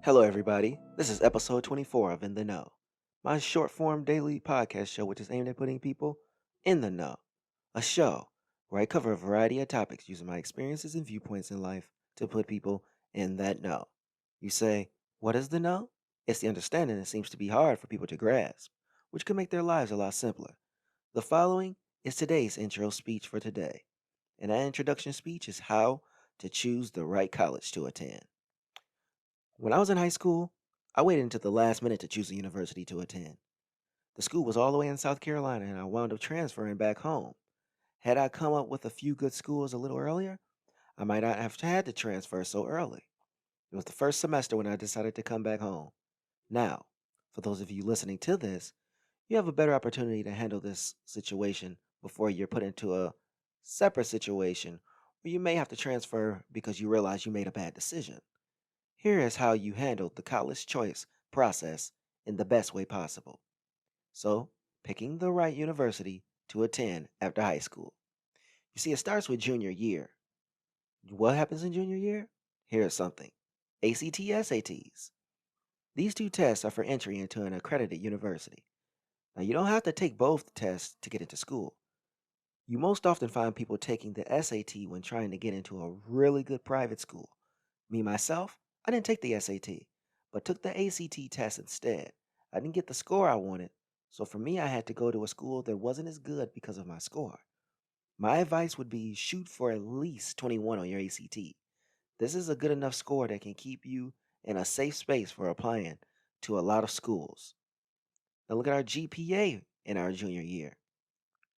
Hello, everybody. This is episode 24 of In the Know, my short form daily podcast show, which is aimed at putting people in the know. A show where I cover a variety of topics using my experiences and viewpoints in life to put people in that know. You say, what is the know? It's the understanding that seems to be hard for people to grasp, which can make their lives a lot simpler. The following is today's intro speech for today, and that introduction speech is how to choose the right college to attend. When I was in high school, I waited until the last minute to choose a university to attend. The school was all the way in South Carolina, and I wound up transferring back home. Had I come up with a few good schools a little earlier, I might not have had to transfer so early. It was the first semester when I decided to come back home. Now, for those of you listening to this, you have a better opportunity to handle this situation before you're put into a separate situation where you may have to transfer because you realize you made a bad decision. Here is how you handle the college choice process in the best way possible. So, picking the right university to attend after high school. You see, it starts with junior year. What happens in junior year? Here's something: ACT SATs. These two tests are for entry into an accredited university. Now, you don't have to take both tests to get into school. You most often find people taking the SAT when trying to get into a really good private school. Me, myself, I didn't take the SAT, but took the ACT test instead. I didn't get the score I wanted, so for me, I had to go to a school that wasn't as good because of my score. My advice would be shoot for at least 21 on your ACT. This is a good enough score that can keep you in a safe space for applying to a lot of schools. Now, look at our GPA in our junior year.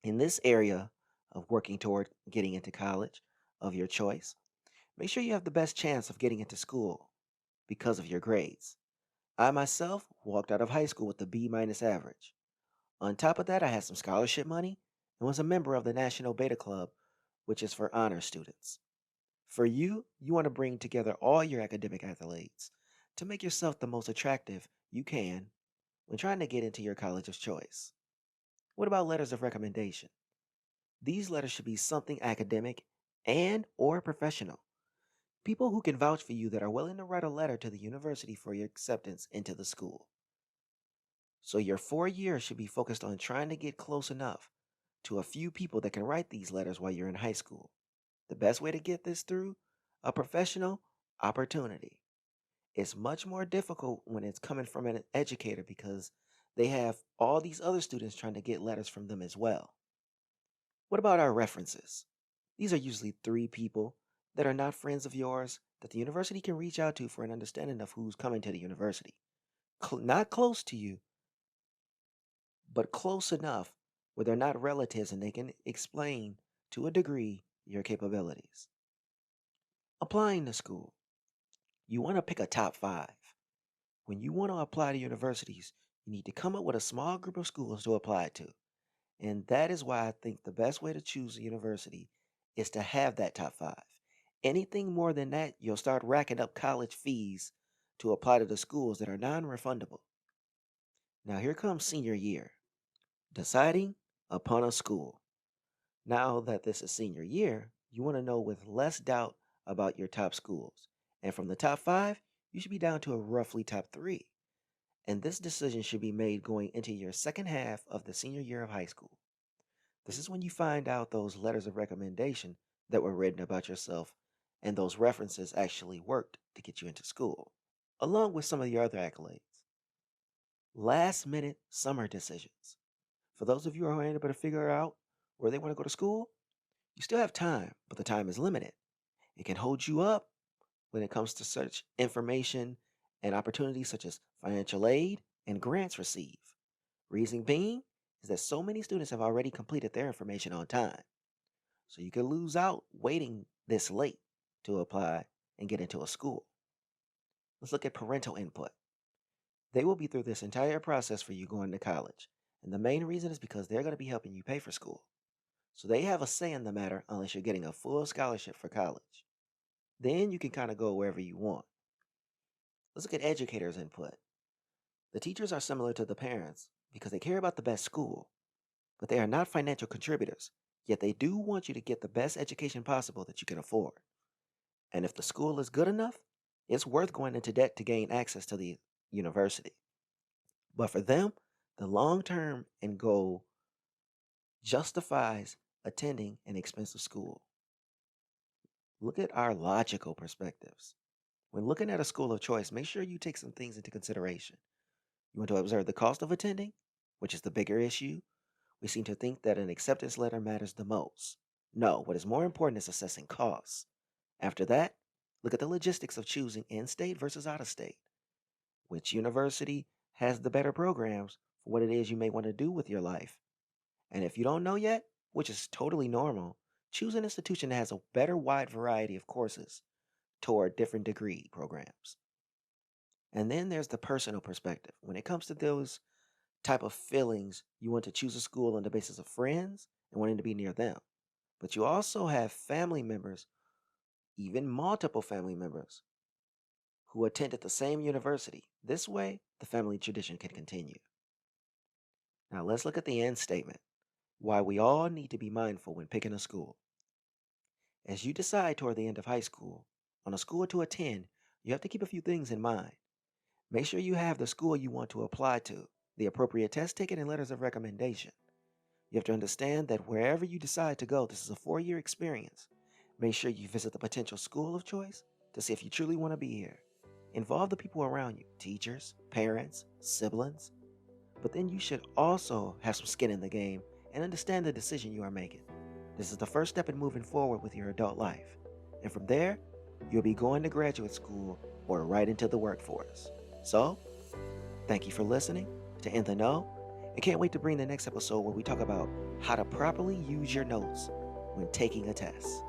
In this area of working toward getting into college of your choice, make sure you have the best chance of getting into school because of your grades. I myself walked out of high school with a B minus average. On top of that, I had some scholarship money and was a member of the National Beta Club, which is for honor students. For you, you want to bring together all your academic accolades to make yourself the most attractive you can when trying to get into your college of choice. What about letters of recommendation? These letters should be something academic and or professional. People who can vouch for you that are willing to write a letter to the university for your acceptance into the school. So your 4 years should be focused on trying to get close enough to a few people that can write these letters while you're in high school. The best way to get this through a professional opportunity. It's much more difficult when it's coming from an educator because they have all these other students trying to get letters from them as well. What about our references? These are usually three people that are not friends of yours that the university can reach out to for an understanding of who's coming to the university. Not close to you, but close enough where they're not relatives and they can explain to a degree your capabilities. Applying to school. You want to pick a top five. When you want to apply to universities, you need to come up with a small group of schools to apply to. And that is why I think the best way to choose a university is to have that top five. Anything more than that, you'll start racking up college fees to apply to the schools that are non refundable. Now, here comes senior year, deciding upon a school. Now that this is senior year, you want to know with less doubt about your top schools. And from the top five, you should be down to a roughly top three. And this decision should be made going into your second half of the senior year of high school. This is when you find out those letters of recommendation that were written about yourself and those references actually worked to get you into school, along with some of your other accolades. Last minute summer decisions. For those of you who are unable to figure out where they want to go to school, you still have time, but the time is limited. It can hold you up when it comes to such information and opportunities such as financial aid and grants received. Reason being is that so many students have already completed their information on time. So you could lose out waiting this late to apply and get into a school. Let's look at parental input. They will be through this entire process for you going to college. And the main reason is because they're going to be helping you pay for school. So they have a say in the matter unless you're getting a full scholarship for college. Then you can kind of go wherever you want. Let's look at educators' input. The teachers are similar to the parents because they care about the best school, but they are not financial contributors, yet they do want you to get the best education possible that you can afford. And if the school is good enough, It's worth going into debt to gain access to the university. But for them, the long term end goal justifies attending an expensive school. Look at our logical perspectives. When looking at a school of choice, make sure you take some things into consideration. You want to observe the cost of attending, which is the bigger issue. We seem to think that an acceptance letter matters the most. No, what is more important is assessing costs. After that, look at the logistics of choosing in state versus out of state. Which university has the better programs for what it is you may want to do with your life? And if you don't know yet, which is totally normal, choose an institution that has a better wide variety of courses toward different degree programs. And then there's the personal perspective. When it comes to those type of feelings, you want to choose a school on the basis of friends and wanting to be near them. But you also have family members, even multiple family members, who attend at the same university. This way, the family tradition can continue. Now, let's look at the end statement, why we all need to be mindful when picking a school. As you decide toward the end of high school on a school to attend, you have to keep a few things in mind. Make sure you have the school you want to apply to, the appropriate test ticket, and letters of recommendation. You have to understand that wherever you decide to go, this is a 4-year experience. Make sure you visit the potential school of choice to see if you truly want to be here. Involve the people around you, teachers, parents, siblings. But then you should also have some skin in the game and understand the decision you are making. This is the first step in moving forward with your adult life. And from there, you'll be going to graduate school or right into the workforce. So, thank you for listening to In the Know, and can't wait to bring the next episode where we talk about how to properly use your notes when taking a test.